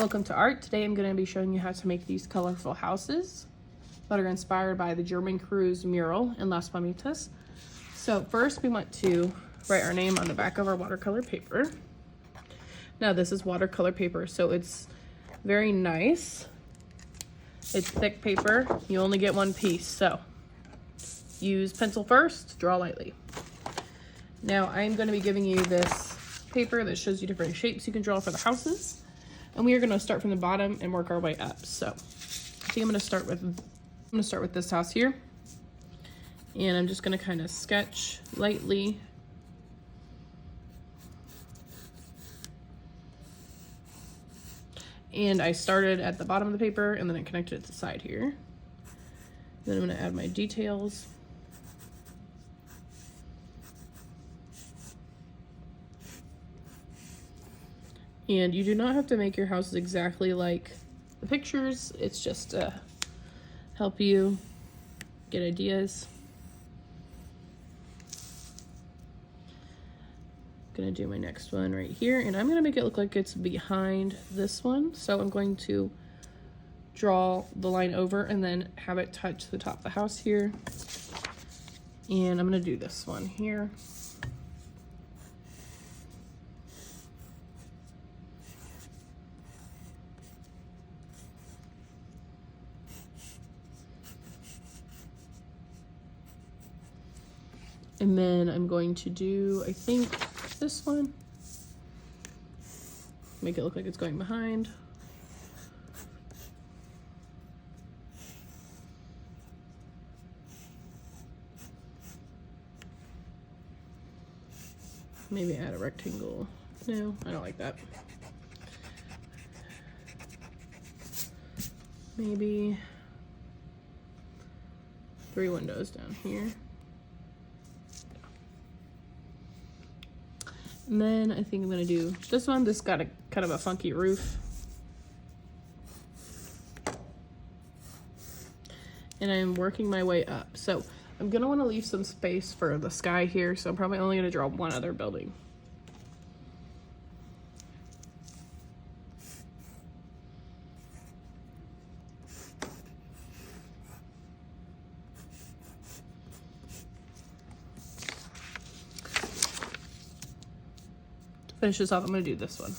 Welcome to art. Today I'm going to be showing you how to make these colorful houses that are inspired by the German cruise mural in Las Palmitas. So first we want to write our name on the back of our watercolor paper. Now this is watercolor paper, so it's very nice. It's thick paper. You only get one piece, so use pencil first, draw lightly. Now I'm going to be giving you this paper that shows you different shapes you can draw for the houses. And we are going to start from the bottom and work our way up. So I think I'm going to start with this house here. And I'm just going to kind of sketch lightly. And I started at the bottom of the paper and then I connected it to the side here. Then I'm going to add my details. And you do not have to make your houses exactly like the pictures. It's just to help you get ideas. Gonna do my next one right here, and I'm gonna make it look like it's behind this one. So I'm going to draw the line over and then have it touch the top of the house here. And I'm gonna do this one here. And then I'm going to do, I think, this one. Make it look like it's going behind. Maybe add a rectangle. No, I don't like that. Maybe 3 windows down here. And then I think I'm gonna do this one. This got a kind of a funky roof. And I'm working my way up. So I'm gonna wanna leave some space for the sky here. So I'm probably only gonna draw one other building. Finish this off, I'm gonna do this one.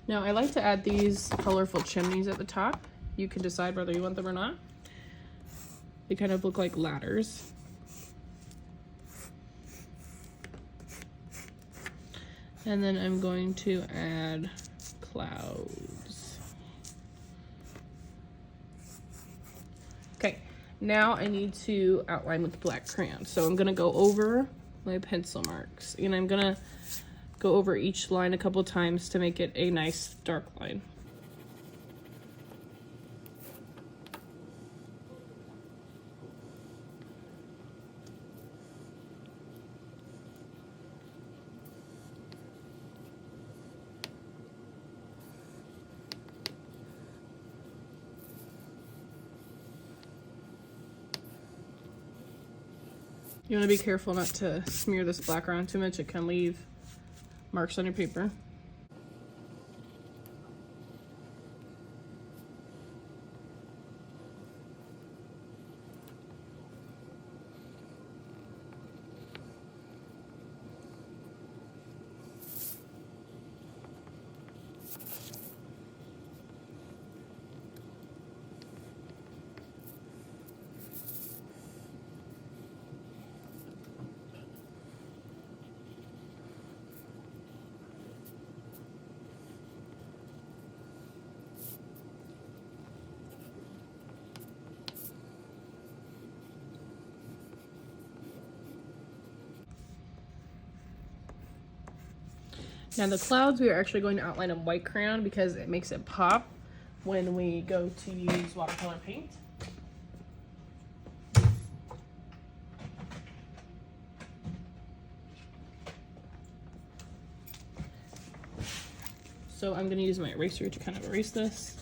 Now I like to add these colorful chimneys at the top. You can decide whether you want them or not. They kind of look like ladders. And then I'm going to add clouds. Okay, now I need to outline with black crayon. So I'm gonna go over my pencil marks and I'm gonna go over each line a couple times to make it a nice dark line. You want to be careful not to smear this black around too much. It can leave marks on your paper. Now the clouds we are actually going to outline in white crayon because it makes it pop when we go to use watercolor paint. So I'm going to use my eraser to kind of erase this.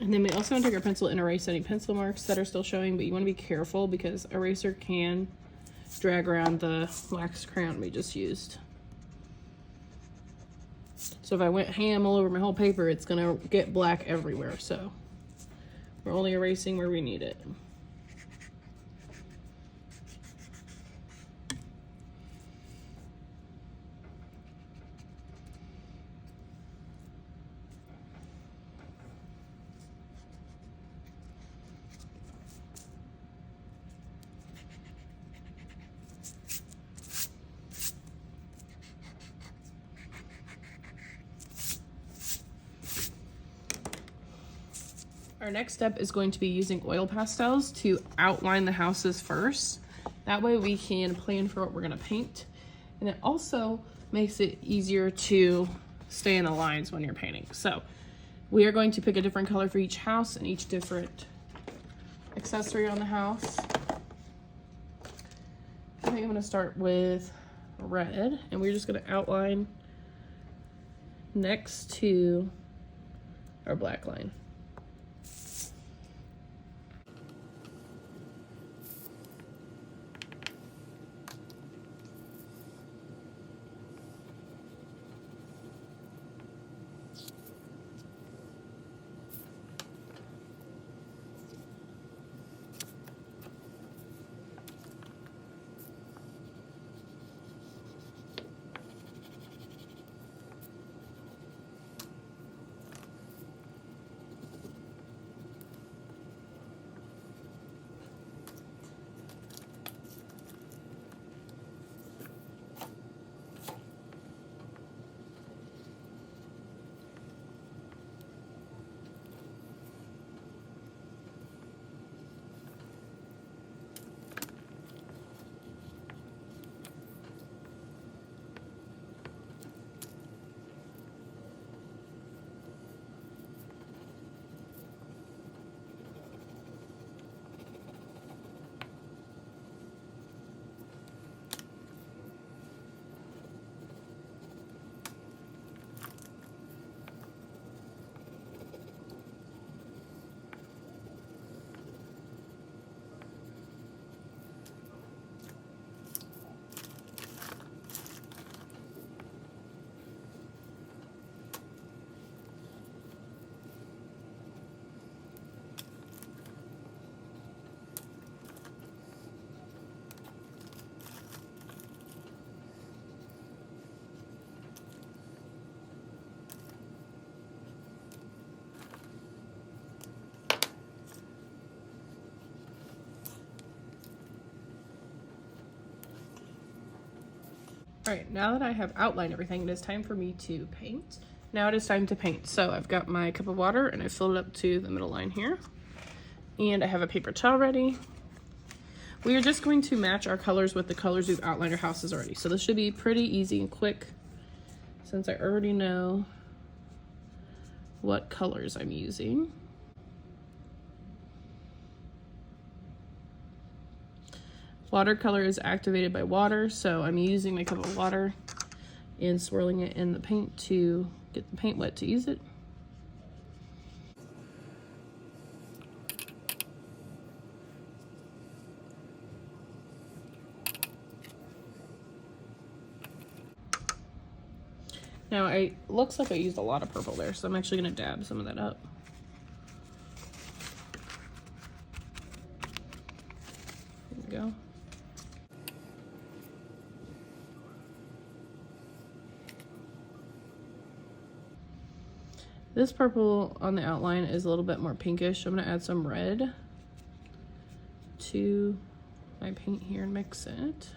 And then we also want to take our pencil and erase any pencil marks that are still showing, but you want to be careful because eraser can drag around the wax crayon we just used. So if I went ham all over my whole paper, it's gonna get black everywhere. So we're only erasing where we need it. Our next step is going to be using oil pastels to outline the houses first. That way we can plan for what we're gonna paint. And it also makes it easier to stay in the lines when you're painting. So we are going to pick a different color for each house and each different accessory on the house. I think I'm gonna start with red, and we're just gonna outline next to our black line. All right, now that I have outlined everything, it is time for me to paint. Now it is time to paint. So I've got my cup of water and I filled it up to the middle line here. And I have a paper towel ready. We are just going to match our colors with the colors we've outlined our houses already. So this should be pretty easy and quick since I already know what colors I'm using. Watercolor is activated by water, so I'm using my cup of water and swirling it in the paint to get the paint wet to use it. Now it looks like I used a lot of purple there, so I'm actually gonna dab some of that up. There we go. This purple on the outline is a little bit more pinkish. I'm gonna add some red to my paint here and mix it.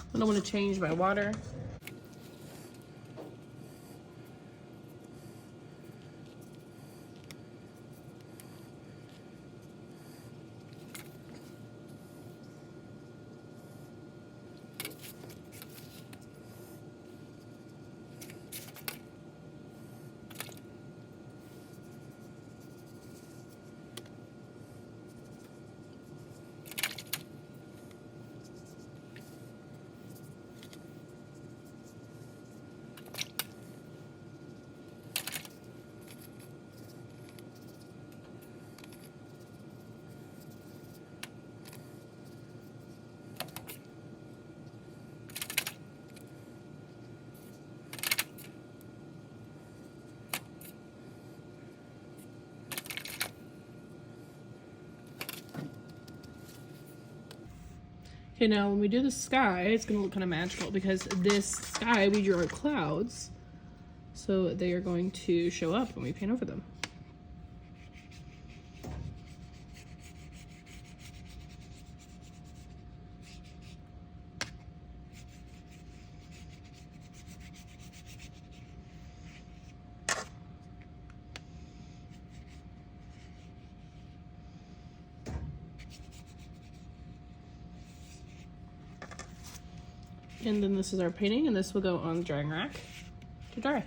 I don't want to change my water. Okay, now when we do the sky, it's gonna look kind of magical because this sky, we drew our clouds. So they are going to show up when we paint over them. And then this is our painting, and this will go on the drying rack to dry.